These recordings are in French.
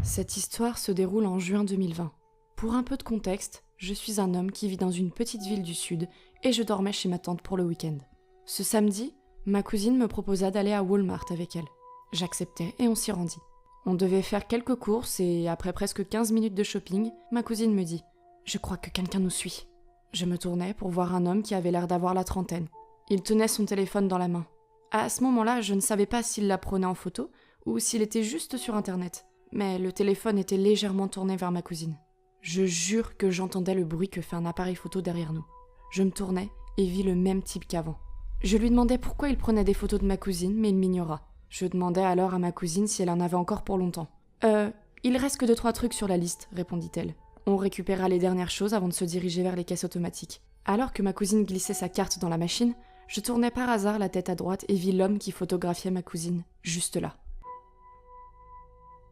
Cette histoire se déroule en juin 2020. Pour un peu de contexte, je suis un homme qui vit dans une petite ville du sud et je dormais chez ma tante pour le week-end. Ce samedi, ma cousine me proposa d'aller à Walmart avec elle. J'acceptai et on s'y rendit. On devait faire quelques courses et après presque 15 minutes de shopping, ma cousine me dit « Je crois que quelqu'un nous suit ». Je me tournai pour voir un homme qui avait l'air d'avoir la trentaine. Il tenait son téléphone dans la main. À ce moment-là, je ne savais pas s'il la prenait en photo ou s'il était juste sur Internet. Mais le téléphone était légèrement tourné vers ma cousine. Je jure que j'entendais le bruit que fait un appareil photo derrière nous. Je me tournai et vis le même type qu'avant. Je lui demandais pourquoi il prenait des photos de ma cousine, mais il m'ignora. Je demandai alors à ma cousine si elle en avait encore pour longtemps. Il reste que 2-3 trucs sur la liste, répondit-elle. On récupéra les dernières choses avant de se diriger vers les caisses automatiques. Alors que ma cousine glissait sa carte dans la machine, je tournai par hasard la tête à droite et vis l'homme qui photographiait ma cousine, juste là.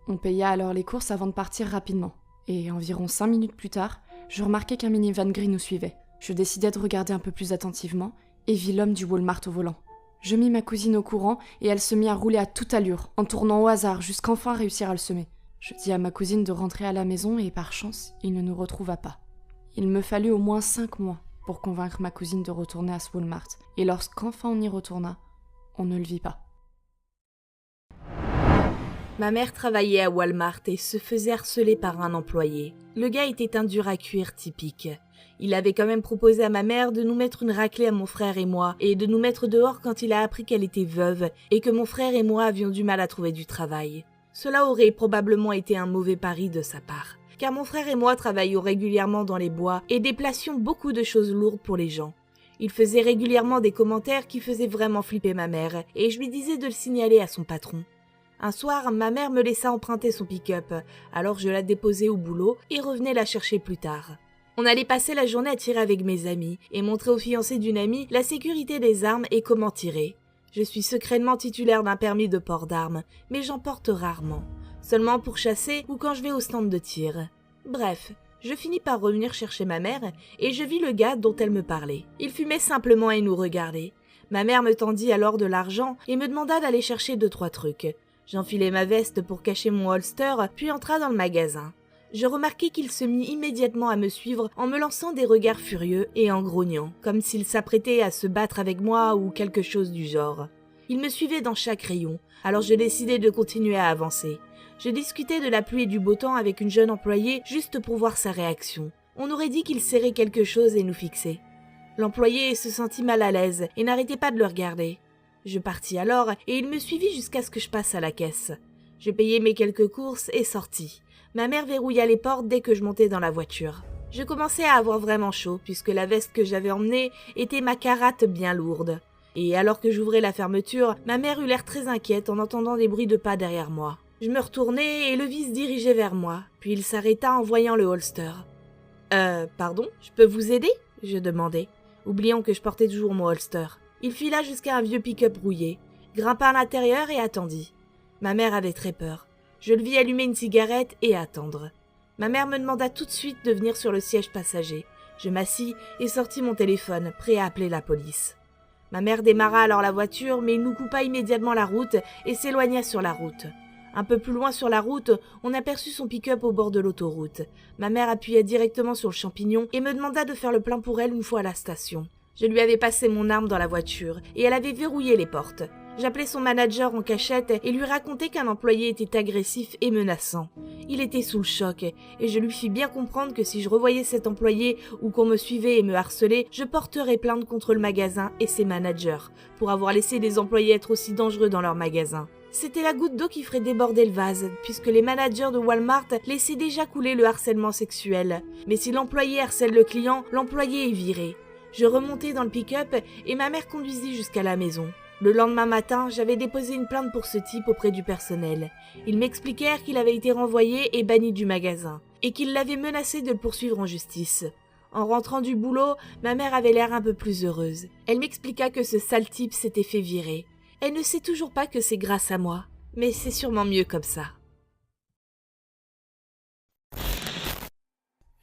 On paya alors les courses avant de partir rapidement. Et environ 5 minutes plus tard, je remarquai qu'un minivan gris nous suivait. Je décidai de regarder un peu plus attentivement et vis l'homme du Walmart au volant. Je mis ma cousine au courant et elle se mit à rouler à toute allure, en tournant au hasard jusqu'à enfin réussir à le semer. Je dis à ma cousine de rentrer à la maison et par chance, il ne nous retrouva pas. Il me fallut au moins 5 mois pour convaincre ma cousine de retourner à ce Walmart. Et lorsqu'enfin on y retourna, on ne le vit pas. Ma mère travaillait à Walmart et se faisait harceler par un employé. Le gars était un dur à cuire typique. Il avait quand même proposé à ma mère de nous mettre une raclée à mon frère et moi et de nous mettre dehors quand il a appris qu'elle était veuve et que mon frère et moi avions du mal à trouver du travail. Cela aurait probablement été un mauvais pari de sa part, car mon frère et moi travaillions régulièrement dans les bois et déplacions beaucoup de choses lourdes pour les gens. Il faisait régulièrement des commentaires qui faisaient vraiment flipper ma mère et je lui disais de le signaler à son patron. Un soir, ma mère me laissa emprunter son pick-up, alors je la déposai au boulot et revenais la chercher plus tard. On allait passer la journée à tirer avec mes amis et montrer aux fiancés d'une amie la sécurité des armes et comment tirer. Je suis secrètement titulaire d'un permis de port d'armes, mais j'en porte rarement, seulement pour chasser ou quand je vais au stand de tir. Bref, je finis par revenir chercher ma mère et je vis le gars dont elle me parlait. Il fumait simplement et nous regardait. Ma mère me tendit alors de l'argent et me demanda d'aller chercher 2-3 trucs. J'enfilai ma veste pour cacher mon holster, puis entra dans le magasin. Je remarquai qu'il se mit immédiatement à me suivre en me lançant des regards furieux et en grognant, comme s'il s'apprêtait à se battre avec moi ou quelque chose du genre. Il me suivait dans chaque rayon, alors je décidai de continuer à avancer. Je discutais de la pluie et du beau temps avec une jeune employée juste pour voir sa réaction. On aurait dit qu'il serrait quelque chose et nous fixait. L'employé se sentit mal à l'aise et n'arrêtait pas de le regarder. Je partis alors et il me suivit jusqu'à ce que je passe à la caisse. Je payai mes quelques courses et sortis. Ma mère verrouilla les portes dès que je montais dans la voiture. Je commençais à avoir vraiment chaud puisque la veste que j'avais emmenée était ma carate bien lourde. Et alors que j'ouvrais la fermeture, ma mère eut l'air très inquiète en entendant des bruits de pas derrière moi. Je me retournai et le vis se dirigeait vers moi, puis il s'arrêta en voyant le holster. Pardon, je peux vous aider ?» je demandai, oubliant que je portais toujours mon holster. Il fila jusqu'à un vieux pick-up rouillé, grimpa à l'intérieur et attendit. Ma mère avait très peur. Je le vis allumer une cigarette et attendre. Ma mère me demanda tout de suite de venir sur le siège passager. Je m'assis et sortis mon téléphone, prêt à appeler la police. Ma mère démarra alors la voiture, mais il nous coupa immédiatement la route et s'éloigna sur la route. Un peu plus loin sur la route, on aperçut son pick-up au bord de l'autoroute. Ma mère appuya directement sur le champignon et me demanda de faire le plein pour elle une fois à la station. Je lui avais passé mon arme dans la voiture et elle avait verrouillé les portes. J'appelai son manager en cachette et lui racontai qu'un employé était agressif et menaçant. Il était sous le choc et je lui fis bien comprendre que si je revoyais cet employé ou qu'on me suivait et me harcelait, je porterais plainte contre le magasin et ses managers pour avoir laissé des employés être aussi dangereux dans leur magasin. C'était la goutte d'eau qui ferait déborder le vase, puisque les managers de Walmart laissaient déjà couler le harcèlement sexuel. Mais si l'employé harcèle le client, l'employé est viré. Je remontai dans le pick-up et ma mère conduisit jusqu'à la maison. Le lendemain matin, j'avais déposé une plainte pour ce type auprès du personnel. Ils m'expliquèrent qu'il avait été renvoyé et banni du magasin, et qu'ils l'avaient menacé de le poursuivre en justice. En rentrant du boulot, ma mère avait l'air un peu plus heureuse. Elle m'expliqua que ce sale type s'était fait virer. Elle ne sait toujours pas que c'est grâce à moi, mais c'est sûrement mieux comme ça.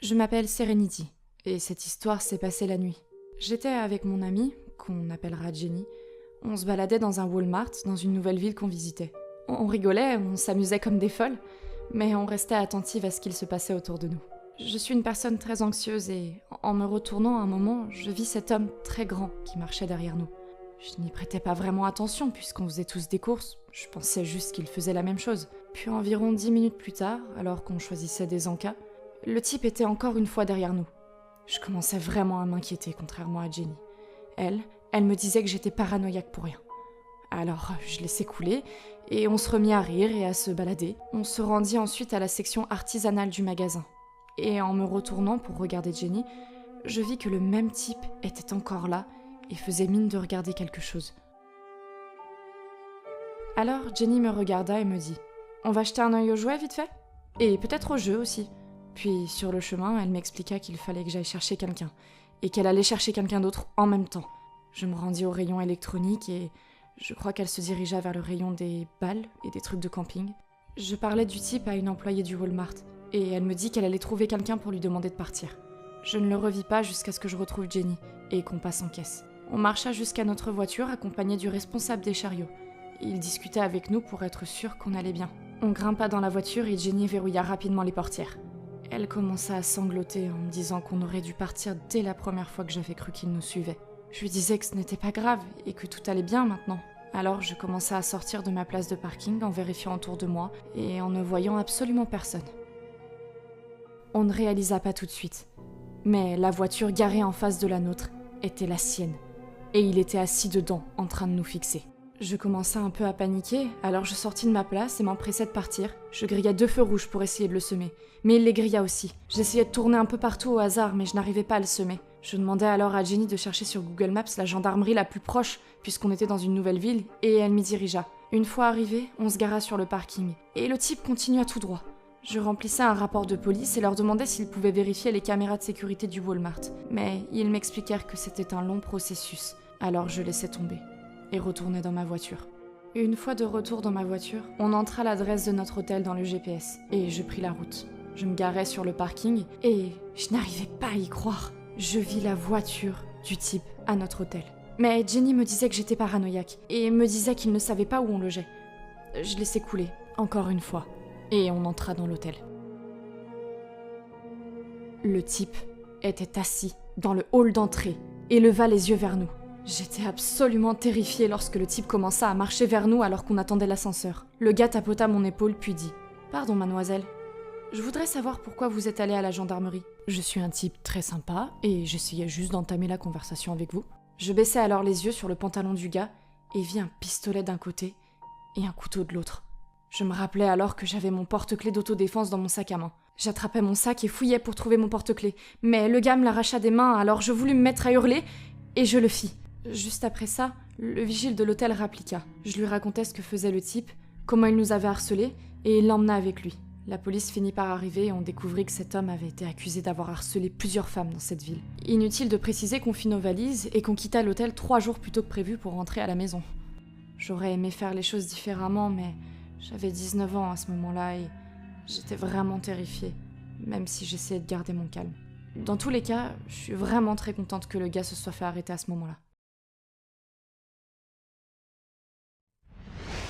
Je m'appelle Serenity, et cette histoire s'est passée la nuit. J'étais avec mon amie, qu'on appellera Jenny. On se baladait dans un Walmart, dans une nouvelle ville qu'on visitait. On rigolait, on s'amusait comme des folles. mais on restait attentive à ce qu'il se passait autour de nous. Je suis une personne très anxieuse et, en me retournant à un moment, je vis cet homme très grand qui marchait derrière nous. Je n'y prêtais pas vraiment attention puisqu'on faisait tous des courses, je pensais juste qu'il faisait la même chose. Puis environ 10 minutes plus tard, alors qu'on choisissait des encas, le type était encore une fois derrière nous. Je commençais vraiment à m'inquiéter, contrairement à Jenny. Elle me disait que j'étais paranoïaque pour rien. Alors, je laissais couler, et on se remit à rire et à se balader. On se rendit ensuite à la section artisanale du magasin. Et en me retournant pour regarder Jenny, je vis que le même type était encore là et faisait mine de regarder quelque chose. Alors, Jenny me regarda et me dit « On va jeter un œil aux jouets vite fait ? Et peut-être aux jeux aussi ?» Puis, sur le chemin, elle m'expliqua qu'il fallait que j'aille chercher quelqu'un, et qu'elle allait chercher quelqu'un d'autre en même temps. Je me rendis au rayon électronique et je crois qu'elle se dirigea vers le rayon des balles et des trucs de camping. Je parlais du type à une employée du Walmart, et elle me dit qu'elle allait trouver quelqu'un pour lui demander de partir. Je ne le revis pas jusqu'à ce que je retrouve Jenny, et qu'on passe en caisse. On marcha jusqu'à notre voiture accompagné du responsable des chariots. Il discutait avec nous pour être sûr qu'on allait bien. On grimpa dans la voiture et Jenny verrouilla rapidement les portières. Elle commença à sangloter en me disant qu'on aurait dû partir dès la première fois que j'avais cru qu'il nous suivait. Je lui disais que ce n'était pas grave et que tout allait bien maintenant. Alors je commençai à sortir de ma place de parking en vérifiant autour de moi et en ne voyant absolument personne. On ne réalisa pas tout de suite, mais la voiture garée en face de la nôtre était la sienne, et il était assis dedans en train de nous fixer. Je commençais un peu à paniquer, alors je sortis de ma place et m'empressai de partir. Je grillai 2 feux rouges pour essayer de le semer, mais il les grilla aussi. J'essayais de tourner un peu partout au hasard, mais je n'arrivais pas à le semer. Je demandai alors à Jenny de chercher sur Google Maps la gendarmerie la plus proche, puisqu'on était dans une nouvelle ville, et elle m'y dirigea. Une fois arrivé, on se gara sur le parking, et le type continua tout droit. Je remplissais un rapport de police et leur demandais s'ils pouvaient vérifier les caméras de sécurité du Walmart, mais ils m'expliquèrent que c'était un long processus, alors je laissai tomber et retournai dans ma voiture. Une fois de retour dans ma voiture, on entra l'adresse de notre hôtel dans le GPS, et je pris la route. Je me garai sur le parking, et je n'arrivais pas à y croire. Je vis la voiture du type à notre hôtel. Mais Jenny me disait que j'étais paranoïaque, et me disait qu'il ne savait pas où on logeait. Je laissai couler, encore une fois, et on entra dans l'hôtel. Le type était assis dans le hall d'entrée, et leva les yeux vers nous. J'étais absolument terrifiée lorsque le type commença à marcher vers nous alors qu'on attendait l'ascenseur. Le gars tapota mon épaule puis dit « Pardon mademoiselle, je voudrais savoir pourquoi vous êtes allée à la gendarmerie. Je suis un type très sympa et j'essayais juste d'entamer la conversation avec vous. » Je baissai alors les yeux sur le pantalon du gars et vis un pistolet d'un côté et un couteau de l'autre. Je me rappelais alors que j'avais mon porte-clés d'autodéfense dans mon sac à main. J'attrapais mon sac et fouillais pour trouver mon porte-clés, mais le gars me l'arracha des mains alors je voulus me mettre à hurler et je le fis. Juste après ça, le vigile de l'hôtel rappliqua. Je lui racontais ce que faisait le type, comment il nous avait harcelés, et il l'emmena avec lui. La police finit par arriver et on découvrit que cet homme avait été accusé d'avoir harcelé plusieurs femmes dans cette ville. Inutile de préciser qu'on fit nos valises et qu'on quitta l'hôtel 3 jours plus tôt que prévu pour rentrer à la maison. J'aurais aimé faire les choses différemment, mais j'avais 19 ans à ce moment-là et j'étais vraiment terrifiée, même si j'essayais de garder mon calme. Dans tous les cas, je suis vraiment très contente que le gars se soit fait arrêter à ce moment-là.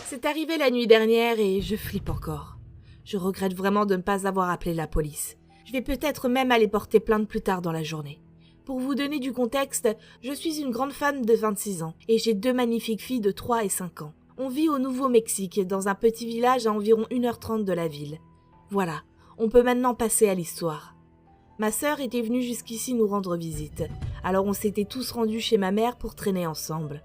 C'est arrivé la nuit dernière et je flippe encore. Je regrette vraiment de ne pas avoir appelé la police. Je vais peut-être même aller porter plainte plus tard dans la journée. Pour vous donner du contexte, je suis une grande femme de 26 ans et j'ai 2 magnifiques filles de 3 et 5 ans. On vit au Nouveau-Mexique, dans un petit village à environ 1h30 de la ville. Voilà, on peut maintenant passer à l'histoire. Ma sœur était venue jusqu'ici nous rendre visite, alors on s'était tous rendus chez ma mère pour traîner ensemble.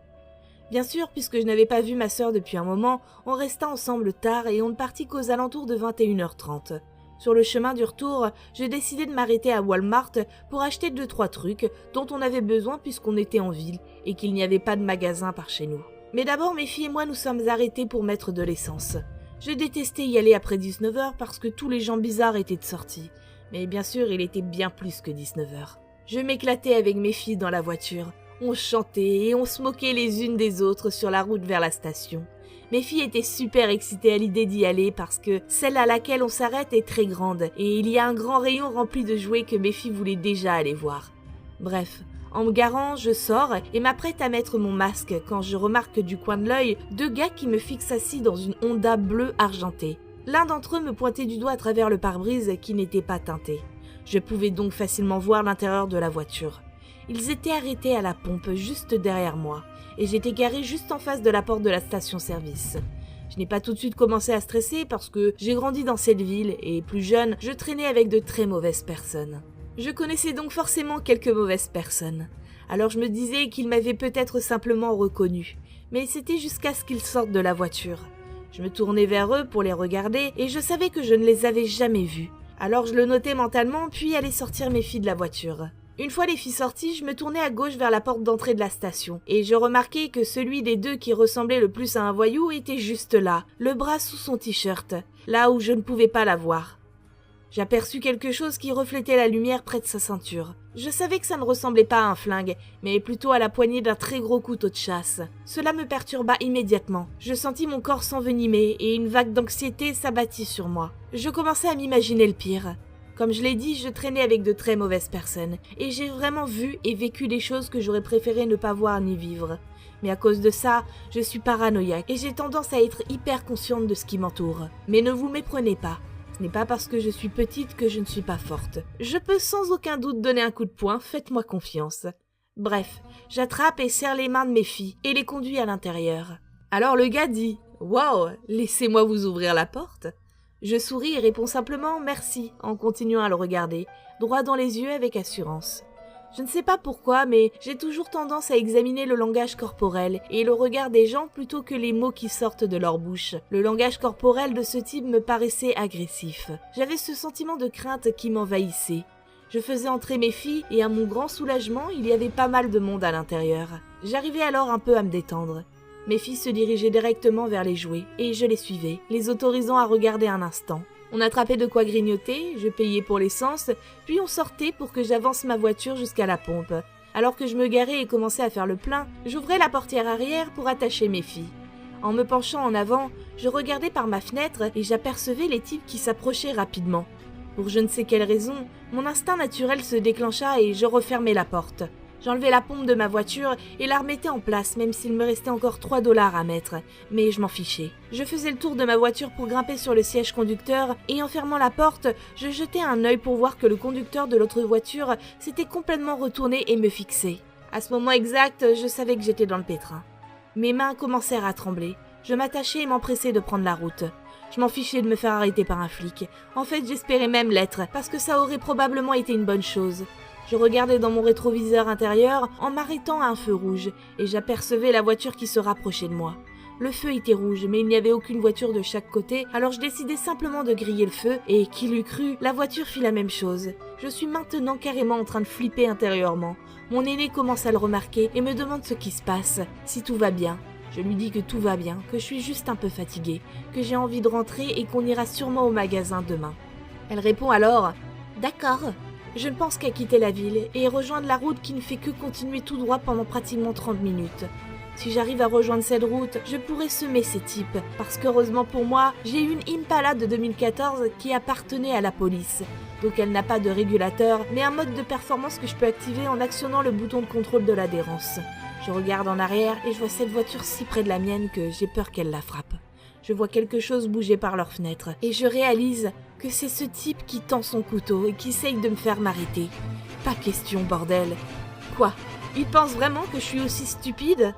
Bien sûr, puisque je n'avais pas vu ma sœur depuis un moment, on resta ensemble tard et on ne partit qu'aux alentours de 21h30. Sur le chemin du retour, je décidai de m'arrêter à Walmart pour acheter 2-3 trucs dont on avait besoin puisqu'on était en ville et qu'il n'y avait pas de magasin par chez nous. Mais d'abord, mes filles et moi nous sommes arrêtés pour mettre de l'essence. Je détestais y aller après 19h parce que tous les gens bizarres étaient de sortie. Mais bien sûr, il était bien plus que 19h. Je m'éclatais avec mes filles dans la voiture. On chantait et on se moquait les unes des autres sur la route vers la station. Mes filles étaient super excitées à l'idée d'y aller parce que celle à laquelle on s'arrête est très grande et il y a un grand rayon rempli de jouets que mes filles voulaient déjà aller voir. Bref, en me garant, je sors et m'apprête à mettre mon masque quand je remarque du coin de l'œil 2 gars qui me fixent assis dans une Honda bleue argentée. L'un d'entre eux me pointait du doigt à travers le pare-brise qui n'était pas teinté. Je pouvais donc facilement voir l'intérieur de la voiture. Ils étaient arrêtés à la pompe juste derrière moi, et j'étais garé juste en face de la porte de la station-service. Je n'ai pas tout de suite commencé à stresser parce que j'ai grandi dans cette ville et plus jeune, je traînais avec de très mauvaises personnes. Je connaissais donc forcément quelques mauvaises personnes. Alors je me disais qu'ils m'avaient peut-être simplement reconnu, mais c'était jusqu'à ce qu'ils sortent de la voiture. Je me tournais vers eux pour les regarder et je savais que je ne les avais jamais vus. Alors je le notais mentalement puis allais sortir mes filles de la voiture. Une fois les filles sorties, je me tournais à gauche vers la porte d'entrée de la station, et je remarquai que celui des deux qui ressemblait le plus à un voyou était juste là, le bras sous son t-shirt, là où je ne pouvais pas la voir. J'aperçus quelque chose qui reflétait la lumière près de sa ceinture. Je savais que ça ne ressemblait pas à un flingue, mais plutôt à la poignée d'un très gros couteau de chasse. Cela me perturba immédiatement. Je sentis mon corps s'envenimer, et une vague d'anxiété s'abattit sur moi. Je commençais à m'imaginer le pire. Comme je l'ai dit, je traînais avec de très mauvaises personnes, et j'ai vraiment vu et vécu des choses que j'aurais préféré ne pas voir ni vivre. Mais à cause de ça, je suis paranoïaque, et j'ai tendance à être hyper consciente de ce qui m'entoure. Mais ne vous méprenez pas. Ce n'est pas parce que je suis petite que je ne suis pas forte. Je peux sans aucun doute donner un coup de poing, faites-moi confiance. Bref, j'attrape et serre les mains de mes filles, et les conduis à l'intérieur. Alors le gars dit « Wow, laissez-moi vous ouvrir la porte ?» Je souris et réponds simplement « Merci » en continuant à le regarder, droit dans les yeux avec assurance. Je ne sais pas pourquoi, mais j'ai toujours tendance à examiner le langage corporel et le regard des gens plutôt que les mots qui sortent de leur bouche. Le langage corporel de ce type me paraissait agressif. J'avais ce sentiment de crainte qui m'envahissait. Je faisais entrer mes filles et à mon grand soulagement, il y avait pas mal de monde à l'intérieur. J'arrivais alors un peu à me détendre. Mes filles se dirigeaient directement vers les jouets, et je les suivais, les autorisant à regarder un instant. On attrapait de quoi grignoter, je payais pour l'essence, puis on sortait pour que j'avance ma voiture jusqu'à la pompe. Alors que je me garais et commençais à faire le plein, j'ouvrais la portière arrière pour attacher mes filles. En me penchant en avant, je regardais par ma fenêtre et j'apercevais les types qui s'approchaient rapidement. Pour je ne sais quelle raison, mon instinct naturel se déclencha et je refermai la porte. J'enlevais la pompe de ma voiture et la remettais en place, même s'il me restait encore 3 $ à mettre, mais je m'en fichais. Je faisais le tour de ma voiture pour grimper sur le siège conducteur, et en fermant la porte, je jetais un œil pour voir que le conducteur de l'autre voiture s'était complètement retourné et me fixait. À ce moment exact, je savais que j'étais dans le pétrin. Mes mains commencèrent à trembler. Je m'attachais et m'empressais de prendre la route. Je m'en fichais de me faire arrêter par un flic. En fait, j'espérais même l'être, parce que ça aurait probablement été une bonne chose. Je regardais dans mon rétroviseur intérieur en m'arrêtant à un feu rouge, et j'apercevais la voiture qui se rapprochait de moi. Le feu était rouge, mais il n'y avait aucune voiture de chaque côté, alors je décidai simplement de griller le feu, et qui l'eût cru, la voiture fit la même chose. Je suis maintenant carrément en train de flipper intérieurement. Mon aîné commence à le remarquer et me demande ce qui se passe, si tout va bien. Je lui dis que tout va bien, que je suis juste un peu fatiguée, que j'ai envie de rentrer et qu'on ira sûrement au magasin demain. Elle répond alors « D'accord ». Je ne pense qu'à quitter la ville et rejoindre la route qui ne fait que continuer tout droit pendant pratiquement 30 minutes. Si j'arrive à rejoindre cette route, je pourrais semer ces types, parce qu'heureusement pour moi, j'ai une Impala de 2014 qui appartenait à la police. Donc elle n'a pas de régulateur, mais un mode de performance que je peux activer en actionnant le bouton de contrôle de l'adhérence. Je regarde en arrière et je vois cette voiture si près de la mienne que j'ai peur qu'elle la frappe. Je vois quelque chose bouger par leur fenêtre et je réalise que c'est ce type qui tend son couteau et qui essaye de me faire m'arrêter. Pas question, bordel. Quoi? Il pense vraiment que je suis aussi stupide?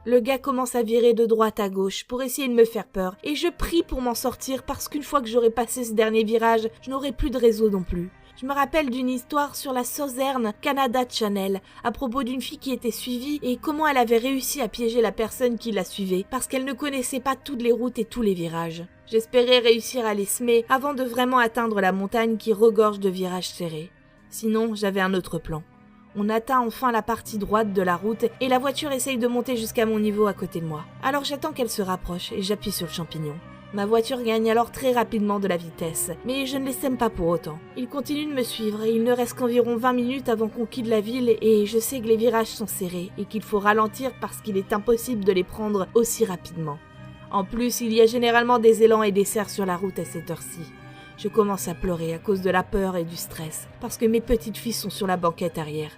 Le gars commence à virer de droite à gauche pour essayer de me faire peur et je prie pour m'en sortir parce qu'une fois que j'aurai passé ce dernier virage, je n'aurai plus de réseau non plus. Je me rappelle d'une histoire sur la Southern Canada Channel à propos d'une fille qui était suivie et comment elle avait réussi à piéger la personne qui la suivait parce qu'elle ne connaissait pas toutes les routes et tous les virages. J'espérais réussir à les semer avant de vraiment atteindre la montagne qui regorge de virages serrés. Sinon, j'avais un autre plan. On atteint enfin la partie droite de la route et la voiture essaye de monter jusqu'à mon niveau à côté de moi. Alors j'attends qu'elle se rapproche et j'appuie sur le champignon. Ma voiture gagne alors très rapidement de la vitesse, mais je ne les sème pas pour autant. Ils continuent de me suivre et il ne reste qu'environ 20 minutes avant qu'on quitte la ville et je sais que les virages sont serrés et qu'il faut ralentir parce qu'il est impossible de les prendre aussi rapidement. En plus, il y a généralement des élans et des cerfs sur la route à cette heure-ci. Je commence à pleurer à cause de la peur et du stress, parce que mes petites filles sont sur la banquette arrière.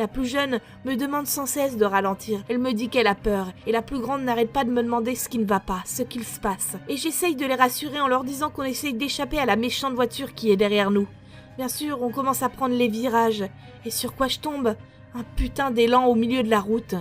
La plus jeune me demande sans cesse de ralentir. Elle me dit qu'elle a peur. Et la plus grande n'arrête pas de me demander ce qui ne va pas, ce qu'il se passe. Et j'essaye de les rassurer en leur disant qu'on essaye d'échapper à la méchante voiture qui est derrière nous. Bien sûr, on commence à prendre les virages. Et sur quoi je tombe? Un putain d'élan au milieu de la route.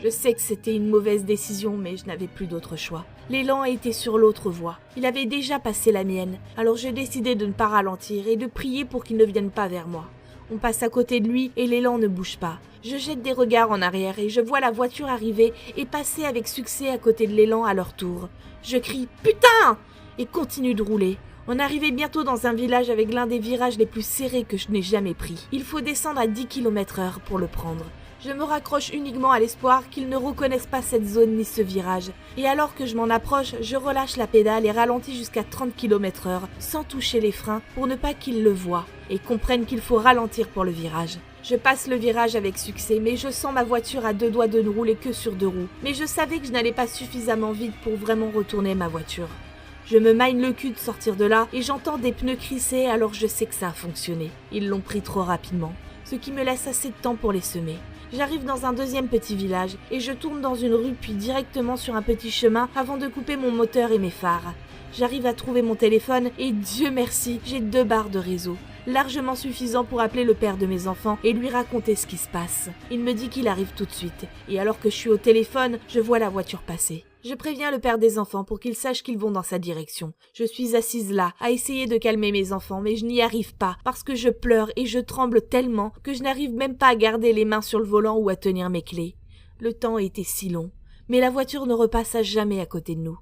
Je sais que c'était une mauvaise décision, mais je n'avais plus d'autre choix. L'élan était sur l'autre voie. Il avait déjà passé la mienne, alors j'ai décidé de ne pas ralentir et de prier pour qu'il ne vienne pas vers moi. On passe à côté de lui et l'élan ne bouge pas. Je jette des regards en arrière et je vois la voiture arriver et passer avec succès à côté de l'élan à leur tour. Je crie « Putain !» et continue de rouler. On arrivait bientôt dans un village avec l'un des virages les plus serrés que je n'ai jamais pris. Il faut descendre à 10 km/h pour le prendre. Je me raccroche uniquement à l'espoir qu'ils ne reconnaissent pas cette zone ni ce virage. Et alors que je m'en approche, je relâche la pédale et ralentis jusqu'à 30 km/h sans toucher les freins pour ne pas qu'ils le voient et comprennent qu'il faut ralentir pour le virage. Je passe le virage avec succès, mais je sens ma voiture à 2 doigts de ne rouler que sur 2 roues. Mais je savais que je n'allais pas suffisamment vite pour vraiment retourner ma voiture. Je me magne le cul de sortir de là et j'entends des pneus crisser, alors je sais que ça a fonctionné. Ils l'ont pris trop rapidement, ce qui me laisse assez de temps pour les semer. J'arrive dans un deuxième petit village et je tourne dans une rue puis directement sur un petit chemin avant de couper mon moteur et mes phares. J'arrive à trouver mon téléphone et Dieu merci, j'ai 2 barres de réseau, largement suffisant pour appeler le père de mes enfants et lui raconter ce qui se passe. Il me dit qu'il arrive tout de suite et alors que je suis au téléphone, je vois la voiture passer. Je préviens le père des enfants pour qu'il sache qu'ils vont dans sa direction. Je suis assise là, à essayer de calmer mes enfants, mais je n'y arrive pas, parce que je pleure et je tremble tellement que je n'arrive même pas à garder les mains sur le volant ou à tenir mes clés. Le temps était si long, mais la voiture ne repassa jamais à côté de nous.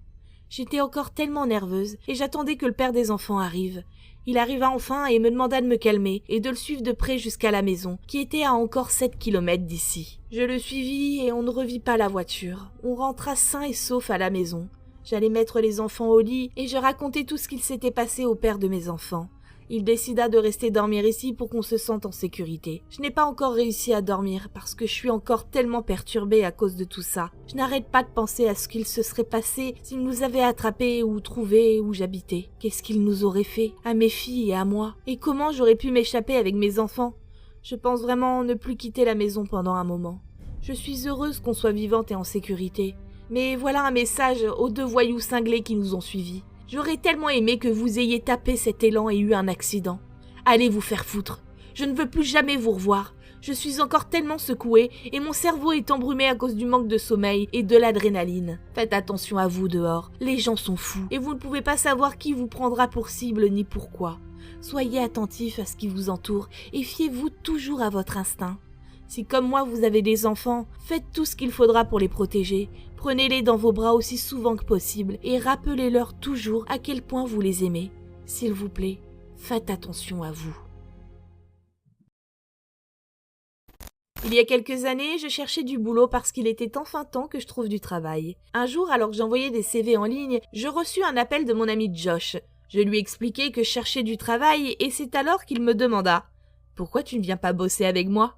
J'étais encore tellement nerveuse et j'attendais que le père des enfants arrive. Il arriva enfin et me demanda de me calmer et de le suivre de près jusqu'à la maison, qui était à encore 7 km d'ici. Je le suivis et on ne revit pas la voiture. On rentra sain et sauf à la maison. J'allais mettre les enfants au lit et je racontais tout ce qu'il s'était passé au père de mes enfants. Il décida de rester dormir ici pour qu'on se sente en sécurité. Je n'ai pas encore réussi à dormir parce que je suis encore tellement perturbée à cause de tout ça. Je n'arrête pas de penser à ce qu'il se serait passé s'il nous avait attrapés ou trouvés où j'habitais. Qu'est-ce qu'il nous aurait fait, à mes filles et à moi? Et comment j'aurais pu m'échapper avec mes enfants? Je pense vraiment ne plus quitter la maison pendant un moment. Je suis heureuse qu'on soit vivante et en sécurité. Mais voilà un message aux 2 voyous cinglés qui nous ont suivis. J'aurais tellement aimé que vous ayez tapé cet élan et eu un accident. Allez vous faire foutre. Je ne veux plus jamais vous revoir. Je suis encore tellement secouée et mon cerveau est embrumé à cause du manque de sommeil et de l'adrénaline. Faites attention à vous dehors. Les gens sont fous et vous ne pouvez pas savoir qui vous prendra pour cible ni pourquoi. Soyez attentifs à ce qui vous entoure et fiez-vous toujours à votre instinct. Si comme moi vous avez des enfants, faites tout ce qu'il faudra pour les protéger. Prenez-les dans vos bras aussi souvent que possible et rappelez-leur toujours à quel point vous les aimez. S'il vous plaît, faites attention à vous. Il y a quelques années, je cherchais du boulot parce qu'il était enfin temps que je trouve du travail. Un jour, alors que j'envoyais des CV en ligne, je reçus un appel de mon ami Josh. Je lui expliquai que je cherchais du travail et c'est alors qu'il me demanda « Pourquoi tu ne viens pas bosser avec moi ?»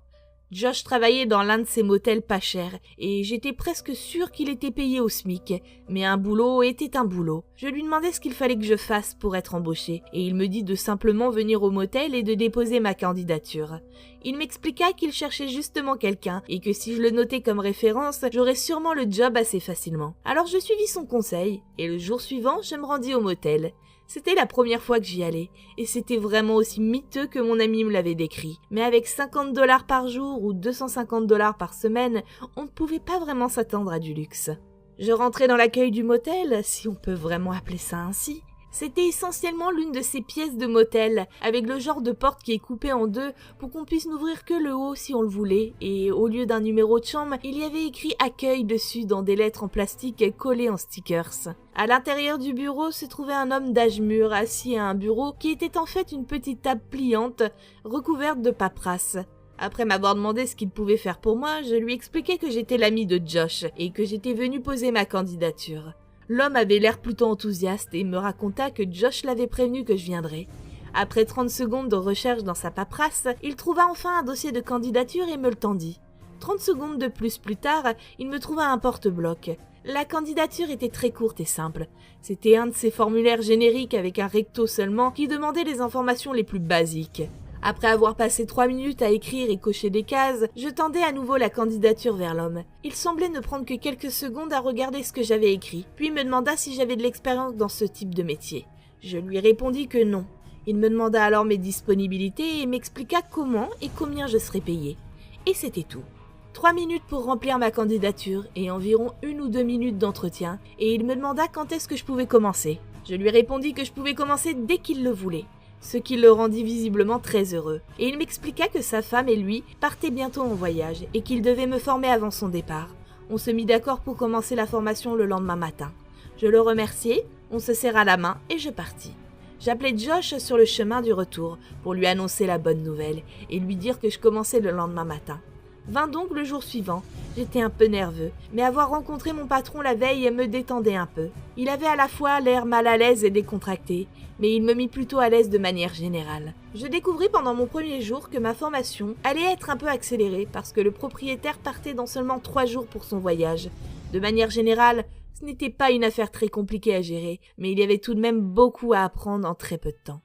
Josh travaillait dans l'un de ces motels pas chers et j'étais presque sûre qu'il était payé au SMIC, mais un boulot était un boulot. Je lui demandais ce qu'il fallait que je fasse pour être embauchée et il me dit de simplement venir au motel et de déposer ma candidature. Il m'expliqua qu'il cherchait justement quelqu'un et que si je le notais comme référence, j'aurais sûrement le job assez facilement. Alors je suivis son conseil et le jour suivant, je me rendis au motel. C'était la première fois que j'y allais, et c'était vraiment aussi miteux que mon ami me l'avait décrit. Mais avec 50 $ par jour ou 250 $ par semaine, on ne pouvait pas vraiment s'attendre à du luxe. Je rentrais dans l'accueil du motel, si on peut vraiment appeler ça ainsi. C'était essentiellement l'une de ces pièces de motel, avec le genre de porte qui est coupée en 2 pour qu'on puisse n'ouvrir que le haut si on le voulait, et au lieu d'un numéro de chambre, il y avait écrit « Accueil » dessus dans des lettres en plastique collées en stickers. À l'intérieur du bureau se trouvait un homme d'âge mûr assis à un bureau qui était en fait une petite table pliante recouverte de paperasse. Après m'avoir demandé ce qu'il pouvait faire pour moi, je lui expliquai que j'étais l'ami de Josh et que j'étais venu poser ma candidature. L'homme avait l'air plutôt enthousiaste et me raconta que Josh l'avait prévenu que je viendrais. Après 30 secondes de recherche dans sa paperasse, il trouva enfin un dossier de candidature et me le tendit. 30 secondes de plus tard, il me trouva un porte-bloc. La candidature était très courte et simple. C'était un de ces formulaires génériques avec un recto seulement qui demandait les informations les plus basiques. Après avoir passé 3 minutes à écrire et cocher des cases, je tendais à nouveau la candidature vers l'homme. Il semblait ne prendre que quelques secondes à regarder ce que j'avais écrit, puis me demanda si j'avais de l'expérience dans ce type de métier. Je lui répondis que non. Il me demanda alors mes disponibilités et m'expliqua comment et combien je serais payé. Et c'était tout. 3 minutes pour remplir ma candidature et environ 1 ou 2 minutes d'entretien, et il me demanda quand est-ce que je pouvais commencer. Je lui répondis que je pouvais commencer dès qu'il le voulait, ce qui le rendit visiblement très heureux. Et il m'expliqua que sa femme et lui partaient bientôt en voyage et qu'il devait me former avant son départ. On se mit d'accord pour commencer la formation le lendemain matin. Je le remerciai, on se serra la main et je partis. J'appelai Josh sur le chemin du retour pour lui annoncer la bonne nouvelle et lui dire que je commençais le lendemain matin. Vint donc le jour suivant. J'étais un peu nerveux, mais avoir rencontré mon patron la veille me détendait un peu. Il avait à la fois l'air mal à l'aise et décontracté, mais il me mit plutôt à l'aise de manière générale. Je découvris pendant mon premier jour que ma formation allait être un peu accélérée parce que le propriétaire partait dans seulement 3 jours pour son voyage. De manière générale, ce n'était pas une affaire très compliquée à gérer, mais il y avait tout de même beaucoup à apprendre en très peu de temps.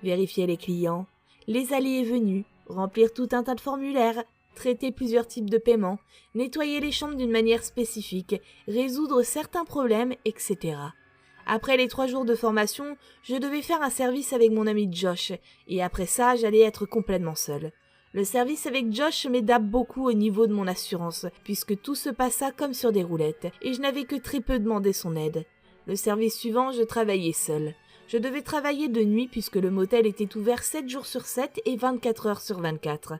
Vérifier les clients, les allées et venues, remplir tout un tas de formulaires, traiter plusieurs types de paiements, nettoyer les chambres d'une manière spécifique, résoudre certains problèmes, etc. Après les 3 jours de formation, je devais faire un service avec mon ami Josh, et après ça, j'allais être complètement seule. Le service avec Josh m'aida beaucoup au niveau de mon assurance, puisque tout se passa comme sur des roulettes, et je n'avais que très peu demandé son aide. Le service suivant, je travaillais seule. Je devais travailler de nuit puisque le motel était ouvert 7 jours sur 7 et 24 heures sur 24.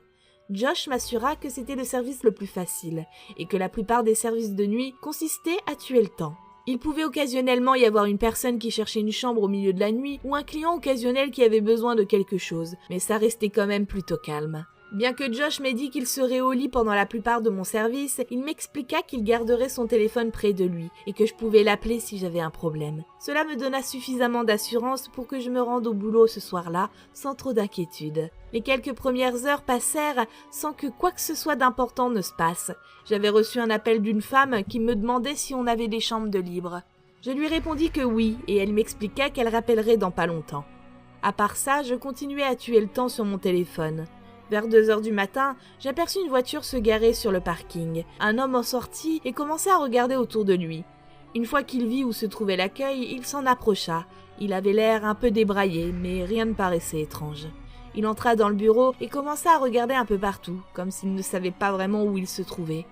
Josh m'assura que c'était le service le plus facile et que la plupart des services de nuit consistaient à tuer le temps. Il pouvait occasionnellement y avoir une personne qui cherchait une chambre au milieu de la nuit ou un client occasionnel qui avait besoin de quelque chose, mais ça restait quand même plutôt calme. Bien que Josh m'ait dit qu'il serait au lit pendant la plupart de mon service, il m'expliqua qu'il garderait son téléphone près de lui et que je pouvais l'appeler si j'avais un problème. Cela me donna suffisamment d'assurance pour que je me rende au boulot ce soir-là sans trop d'inquiétude. Les quelques premières heures passèrent sans que quoi que ce soit d'important ne se passe. J'avais reçu un appel d'une femme qui me demandait si on avait des chambres de libre. Je lui répondis que oui et elle m'expliqua qu'elle rappellerait dans pas longtemps. À part ça, je continuais à tuer le temps sur mon téléphone. Vers 2 heures du matin, j'aperçus une voiture se garer sur le parking. Un homme en sortit et commença à regarder autour de lui. Une fois qu'il vit où se trouvait l'accueil, il s'en approcha. Il avait l'air un peu débraillé, mais rien ne paraissait étrange. Il entra dans le bureau et commença à regarder un peu partout, comme s'il ne savait pas vraiment où il se trouvait.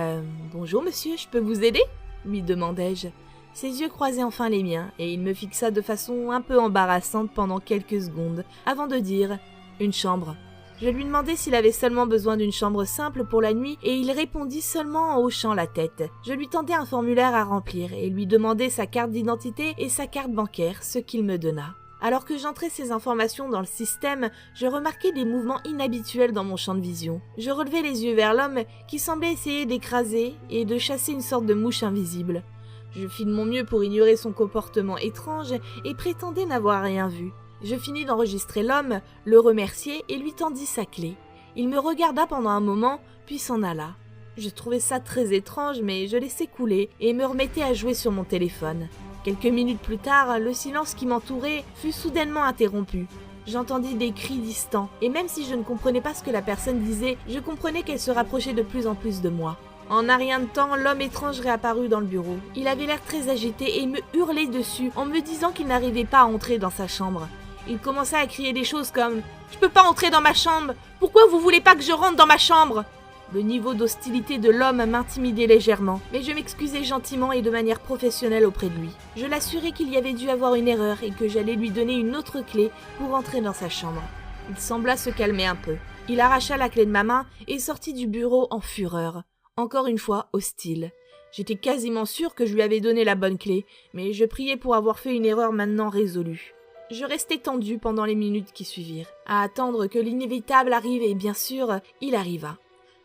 « Bonjour monsieur, je peux vous aider ?» lui demandai-je. Ses yeux croisaient enfin les miens, et il me fixa de façon un peu embarrassante pendant quelques secondes, avant de dire « Une chambre ». Je lui demandai s'il avait seulement besoin d'une chambre simple pour la nuit et il répondit seulement en hochant la tête. Je lui tendai un formulaire à remplir et lui demandai sa carte d'identité et sa carte bancaire, ce qu'il me donna. Alors que j'entrais ces informations dans le système, je remarquai des mouvements inhabituels dans mon champ de vision. Je relevai les yeux vers l'homme qui semblait essayer d'écraser et de chasser une sorte de mouche invisible. Je fis de mon mieux pour ignorer son comportement étrange et prétendais n'avoir rien vu. Je finis d'enregistrer l'homme, le remerciai et lui tendis sa clé. Il me regarda pendant un moment, puis s'en alla. Je trouvais ça très étrange, mais je laissai couler et me remettais à jouer sur mon téléphone. Quelques minutes plus tard, le silence qui m'entourait fut soudainement interrompu. J'entendis des cris distants, et même si je ne comprenais pas ce que la personne disait, je comprenais qu'elle se rapprochait de plus en plus de moi. En un rien de temps, l'homme étrange réapparut dans le bureau. Il avait l'air très agité et me hurlait dessus en me disant qu'il n'arrivait pas à entrer dans sa chambre. Il commença à crier des choses comme « Je peux pas entrer dans ma chambre! Pourquoi vous voulez pas que je rentre dans ma chambre ?» Le niveau d'hostilité de l'homme m'intimidait légèrement, mais je m'excusai gentiment et de manière professionnelle auprès de lui. Je l'assurai qu'il y avait dû avoir une erreur et que j'allais lui donner une autre clé pour entrer dans sa chambre. Il sembla se calmer un peu. Il arracha la clé de ma main et sortit du bureau en fureur. Encore une fois, hostile. J'étais quasiment sûre que je lui avais donné la bonne clé, mais je priais pour avoir fait une erreur maintenant résolue. Je restai tendue pendant les minutes qui suivirent, à attendre que l'inévitable arrive et bien sûr, il arriva.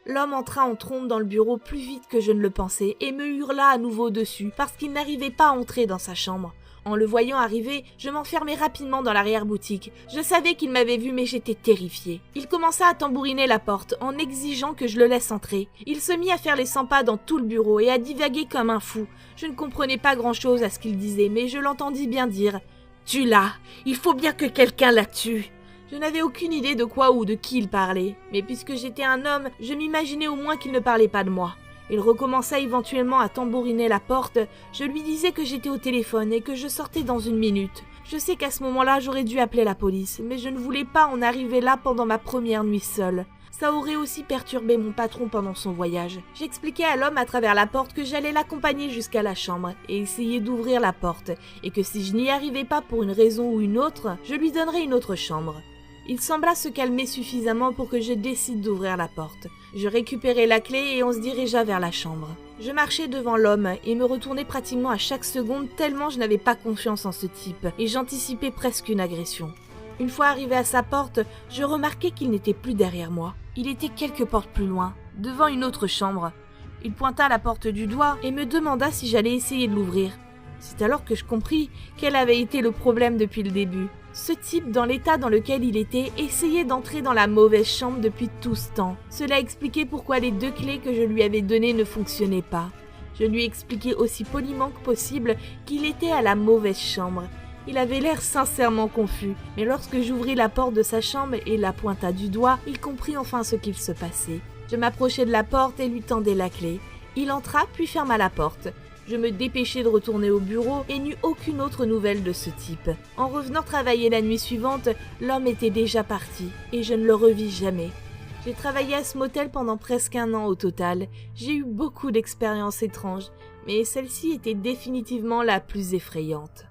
L'homme entra en trombe dans le bureau plus vite que je ne le pensais et me hurla à nouveau dessus parce qu'il n'arrivait pas à entrer dans sa chambre. En le voyant arriver, je m'enfermai rapidement dans l'arrière-boutique. Je savais qu'il m'avait vu mais j'étais terrifiée. Il commença à tambouriner la porte en exigeant que je le laisse entrer. Il se mit à faire les 100 pas dans tout le bureau et à divaguer comme un fou. Je ne comprenais pas grand-chose à ce qu'il disait mais je l'entendis bien dire « Tue-la, il faut bien que quelqu'un la tue !» Je n'avais aucune idée de quoi ou de qui il parlait, mais puisque j'étais un homme, je m'imaginais au moins qu'il ne parlait pas de moi. Il recommença éventuellement à tambouriner la porte. Je lui disais que j'étais au téléphone et que je sortais dans 1 minute. Je sais qu'à ce moment-là, j'aurais dû appeler la police, mais je ne voulais pas en arriver là pendant ma première nuit seule. Ça aurait aussi perturbé mon patron pendant son voyage. J'expliquais à l'homme à travers la porte que j'allais l'accompagner jusqu'à la chambre et essayer d'ouvrir la porte, et que si je n'y arrivais pas pour une raison ou une autre, je lui donnerais une autre chambre. Il sembla se calmer suffisamment pour que je décide d'ouvrir la porte. Je récupérai la clé et on se dirigea vers la chambre. Je marchais devant l'homme et me retournais pratiquement à chaque seconde tellement je n'avais pas confiance en ce type et j'anticipais presque une agression. Une fois arrivé à sa porte, je remarquai qu'il n'était plus derrière moi. Il était quelques portes plus loin, devant une autre chambre. Il pointa la porte du doigt et me demanda si j'allais essayer de l'ouvrir. C'est alors que je compris quel avait été le problème depuis le début. Ce type, dans l'état dans lequel il était, essayait d'entrer dans la mauvaise chambre depuis tout ce temps. Cela expliquait pourquoi les 2 clés que je lui avais données ne fonctionnaient pas. Je lui expliquai aussi poliment que possible qu'il était à la mauvaise chambre. Il avait l'air sincèrement confus, mais lorsque j'ouvris la porte de sa chambre et la pointa du doigt, il comprit enfin ce qu'il se passait. Je m'approchai de la porte et lui tendai la clé. Il entra puis ferma la porte. Je me dépêchai de retourner au bureau et n'eus aucune autre nouvelle de ce type. En revenant travailler la nuit suivante, l'homme était déjà parti et je ne le revis jamais. J'ai travaillé à ce motel pendant presque 1 an au total. J'ai eu beaucoup d'expériences étranges, mais celle-ci était définitivement la plus effrayante.